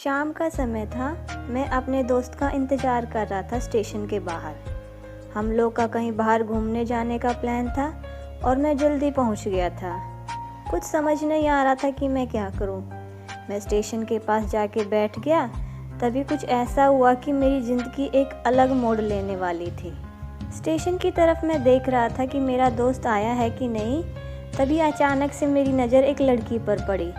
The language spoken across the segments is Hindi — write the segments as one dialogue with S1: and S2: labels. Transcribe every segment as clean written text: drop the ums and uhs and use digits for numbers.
S1: शाम का समय था। मैं अपने दोस्त का इंतज़ार कर रहा था स्टेशन के बाहर। हम लोग का कहीं बाहर घूमने जाने का प्लान था और मैं जल्दी पहुंच गया था। कुछ समझ नहीं आ रहा था कि मैं क्या करूं। मैं स्टेशन के पास जाके बैठ गया। तभी कुछ ऐसा हुआ कि मेरी ज़िंदगी एक अलग मोड़ लेने वाली थी। स्टेशन की तरफ मैं देख रहा था कि मेरा दोस्त आया है कि नहीं। तभी अचानक से मेरी नज़र एक लड़की पर पड़ी।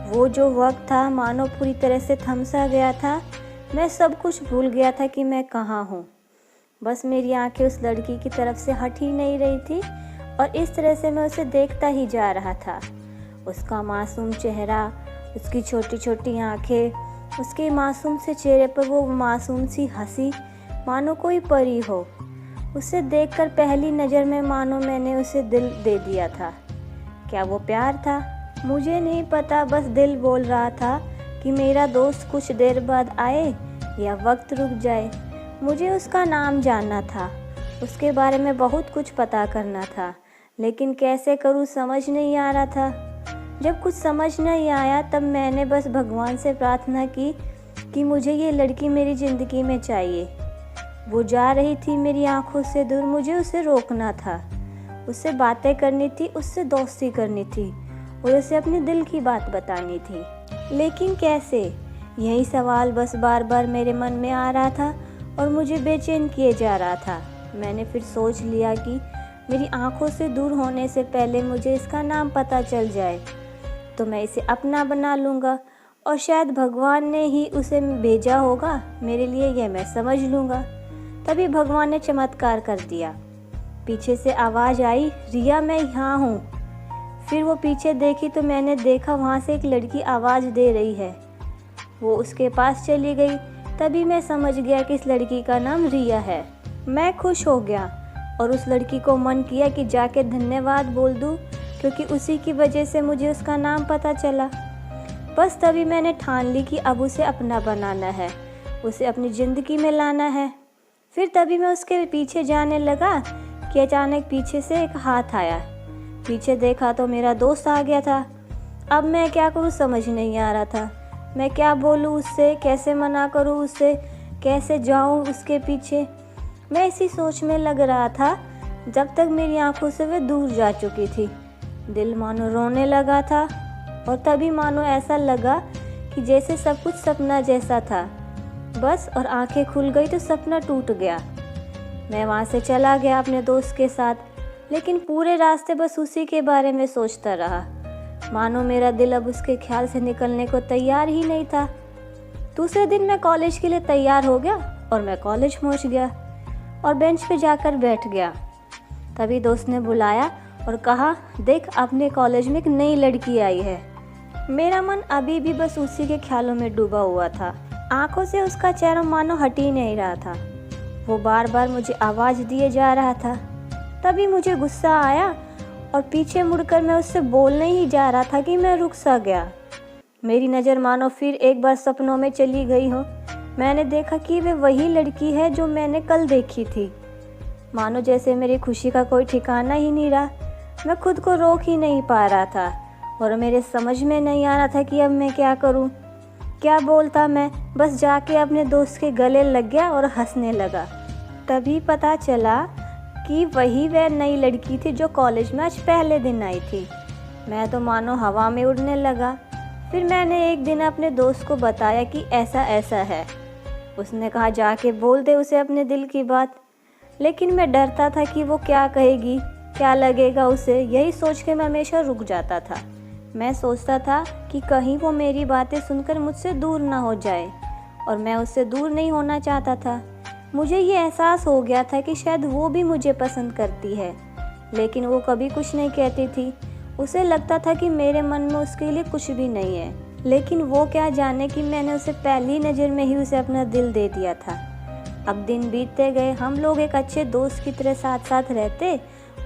S1: वो जो वक्त था मानो पूरी तरह से थम सा गया था। मैं सब कुछ भूल गया था कि मैं कहाँ हूँ। बस मेरी आंखें उस लड़की की तरफ से हट ही नहीं रही थी और इस तरह से मैं उसे देखता ही जा रहा था। उसका मासूम चेहरा, उसकी छोटी छोटी आंखें, उसके मासूम से चेहरे पर वो मासूम सी हंसी, मानो कोई परी हो। उसे देखकर पहली नज़र में मानो मैंने उसे दिल दे दिया था। क्या वो प्यार था? मुझे नहीं पता, बस दिल बोल रहा था कि मेरा दोस्त कुछ देर बाद आए या वक्त रुक जाए। मुझे उसका नाम जानना था, उसके बारे में बहुत कुछ पता करना था, लेकिन कैसे करूं समझ नहीं आ रहा था। जब कुछ समझ नहीं आया तब मैंने बस भगवान से प्रार्थना की कि मुझे ये लड़की मेरी ज़िंदगी में चाहिए। वो जा रही थी मेरी आंखों से दूर, मुझे उसे रोकना था, उससे बातें करनी थी, उससे दोस्ती करनी थी और उसे अपने दिल की बात बतानी थी। लेकिन कैसे? यही सवाल बस बार बार मेरे मन में आ रहा था और मुझे बेचैन किए जा रहा था। मैंने फिर सोच लिया कि मेरी आंखों से दूर होने से पहले मुझे इसका नाम पता चल जाए तो मैं इसे अपना बना लूँगा और शायद भगवान ने ही उसे भेजा होगा मेरे लिए, यह मैं समझ लूँगा। तभी भगवान ने चमत्कार कर दिया। पीछे से आवाज़ आई, रिया मैं यहाँ हूँ। फिर वो पीछे देखी तो मैंने देखा वहाँ से एक लड़की आवाज़ दे रही है। वो उसके पास चली गई। तभी मैं समझ गया कि इस लड़की का नाम रिया है। मैं खुश हो गया और उस लड़की को मन किया कि जाके धन्यवाद बोल दूँ, क्योंकि उसी की वजह से मुझे उसका नाम पता चला। बस तभी मैंने ठान ली कि अब उसे अपना बनाना है, उसे अपनी ज़िंदगी में लाना है। फिर तभी मैं उसके पीछे जाने लगा कि अचानक पीछे से एक हाथ आया। पीछे देखा तो मेरा दोस्त आ गया था। अब मैं क्या करूं समझ नहीं आ रहा था। मैं क्या बोलूं उससे, कैसे मना करूं उससे, कैसे जाऊं उसके पीछे। मैं इसी सोच में लग रहा था जब तक मेरी आंखों से वह दूर जा चुकी थी। दिल मानो रोने लगा था और तभी मानो ऐसा लगा कि जैसे सब कुछ सपना जैसा था बस, और आंखें खुल गई तो सपना टूट गया। मैं वहाँ से चला गया अपने दोस्त के साथ, लेकिन पूरे रास्ते बस उसी के बारे में सोचता रहा। मानो मेरा दिल अब उसके ख्याल से निकलने को तैयार ही नहीं था। दूसरे दिन मैं कॉलेज के लिए तैयार हो गया और मैं कॉलेज पहुंच गया और बेंच पे जाकर बैठ गया। तभी दोस्त ने बुलाया और कहा, देख अपने कॉलेज में एक नई लड़की आई है। मेरा मन अभी भी बस उसी के ख्यालों में डूबा हुआ था। आंखों से उसका चेहरा मानो हट ही नहीं रहा था। वो बार बार मुझे आवाज़ दिए जा रहा था। तभी मुझे गुस्सा आया और पीछे मुड़कर मैं उससे बोलने ही जा रहा था कि मैं रुक सा गया। मेरी नज़र मानो फिर एक बार सपनों में चली गई हो। मैंने देखा कि वे वही लड़की है जो मैंने कल देखी थी। मानो जैसे मेरी खुशी का कोई ठिकाना ही नहीं रहा। मैं खुद को रोक ही नहीं पा रहा था और मेरे समझ में नहीं आ रहा था कि अब मैं क्या करूं। क्या बोलता मैं? बस जाके अपने दोस्त के गले लग गया और हंसने लगा। तभी पता चला कि वही वह नई लड़की थी जो कॉलेज में आज पहले दिन आई थी। मैं तो मानो हवा में उड़ने लगा। फिर मैंने एक दिन अपने दोस्त को बताया कि ऐसा ऐसा है। उसने कहा जाके बोल दे उसे अपने दिल की बात। लेकिन मैं डरता था कि वो क्या कहेगी, क्या लगेगा उसे। यही सोच के मैं हमेशा रुक जाता था। मैं सोचता था कि कहीं वो मेरी बातें सुनकर मुझसे दूर ना हो जाए, और मैं उससे दूर नहीं होना चाहता था। मुझे ये एहसास हो गया था कि शायद वो भी मुझे पसंद करती है, लेकिन वो कभी कुछ नहीं कहती थी। उसे लगता था कि मेरे मन में उसके लिए कुछ भी नहीं है। लेकिन वो क्या जाने कि मैंने उसे पहली नज़र में ही उसे अपना दिल दे दिया था। अब दिन बीतते गए, हम लोग एक अच्छे दोस्त की तरह साथ साथ रहते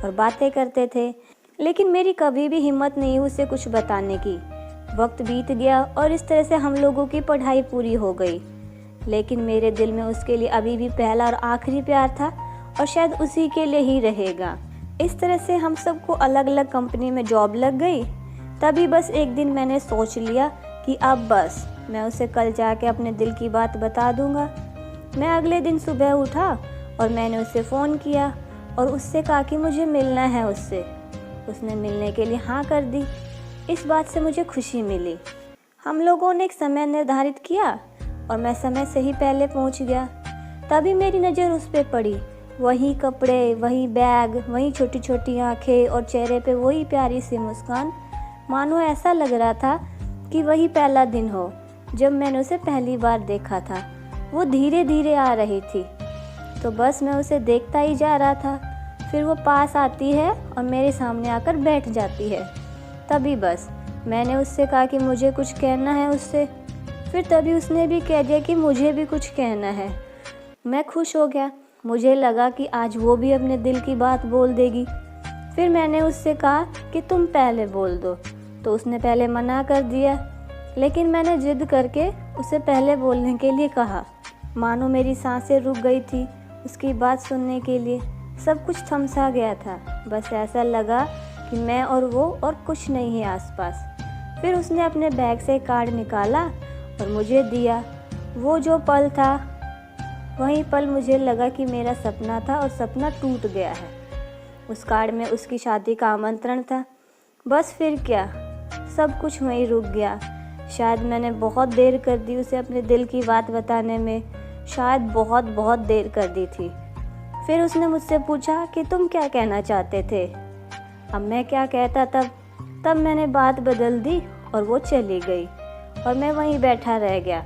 S1: और बातें करते थे, लेकिन मेरी कभी भी हिम्मत नहीं हुई उसे कुछ बताने की। वक्त बीत गया और इस तरह से हम लोगों की पढ़ाई पूरी हो गई, लेकिन मेरे दिल में उसके लिए अभी भी पहला और आखिरी प्यार था और शायद उसी के लिए ही रहेगा। इस तरह से हम सबको अलग अलग कंपनी में जॉब लग गई। तभी बस एक दिन मैंने सोच लिया कि अब बस मैं उसे कल जाके अपने दिल की बात बता दूँगा। मैं अगले दिन सुबह उठा और मैंने उसे फ़ोन किया और उससे कहा कि मुझे मिलना है उससे। उसने मिलने के लिए हाँ कर दी। इस बात से मुझे खुशी मिली। हम लोगों ने एक समय निर्धारित किया और मैं समय से ही पहले पहुंच गया। तभी मेरी नज़र उस पे पड़ी। वही कपड़े, वही बैग, वही छोटी छोटी आँखें और चेहरे पे वही प्यारी सी मुस्कान। मानो ऐसा लग रहा था कि वही पहला दिन हो जब मैंने उसे पहली बार देखा था। वो धीरे धीरे आ रही थी तो बस मैं उसे देखता ही जा रहा था। फिर वो पास आती है और मेरे सामने आकर बैठ जाती है। तभी बस मैंने उससे कहा कि मुझे कुछ कहना है उससे। फिर तभी उसने भी कह दिया कि मुझे भी कुछ कहना है। मैं खुश हो गया। मुझे लगा कि आज वो भी अपने दिल की बात बोल देगी। फिर मैंने उससे कहा कि तुम पहले बोल दो, तो उसने पहले मना कर दिया, लेकिन मैंने जिद करके उसे पहले बोलने के लिए कहा। मानो मेरी सांसें रुक गई थी उसकी बात सुनने के लिए। सब कुछ थमसा गया था। बस ऐसा लगा कि मैं और वो और कुछ नहीं है आसपास। फिर उसने अपने बैग से कार्ड निकाला और मुझे दिया। वो जो पल था वही पल मुझे लगा कि मेरा सपना था और सपना टूट गया है। उस कार्ड में उसकी शादी का आमंत्रण था। बस फिर क्या, सब कुछ वहीं रुक गया। शायद मैंने बहुत देर कर दी उसे अपने दिल की बात बताने में। शायद बहुत बहुत देर कर दी थी। फिर उसने मुझसे पूछा कि तुम क्या कहना चाहते थे। अब मैं क्या कहता तब मैंने बात बदल दी और वो चली गई और मैं वहीं बैठा रह गया।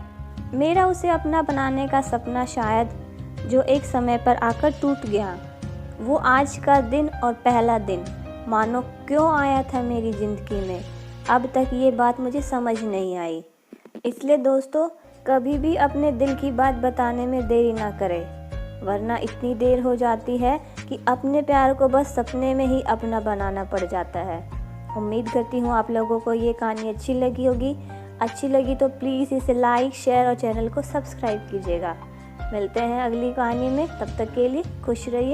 S1: मेरा उसे अपना बनाने का सपना शायद जो एक समय पर आकर टूट गया, वो आज का दिन और पहला दिन मानो क्यों आया था मेरी ज़िंदगी में, अब तक ये बात मुझे समझ नहीं आई। इसलिए दोस्तों, कभी भी अपने दिल की बात बताने में देरी ना करें, वरना इतनी देर हो जाती है कि अपने प्यार को बस सपने में ही अपना बनाना पड़ जाता है। उम्मीद करती हूँ आप लोगों को ये कहानी अच्छी लगी होगी। अच्छी लगी तो प्लीज़ इसे लाइक, शेयर और चैनल को सब्सक्राइब कीजिएगा। मिलते हैं अगली कहानी में, तब तक के लिए खुश रहिए।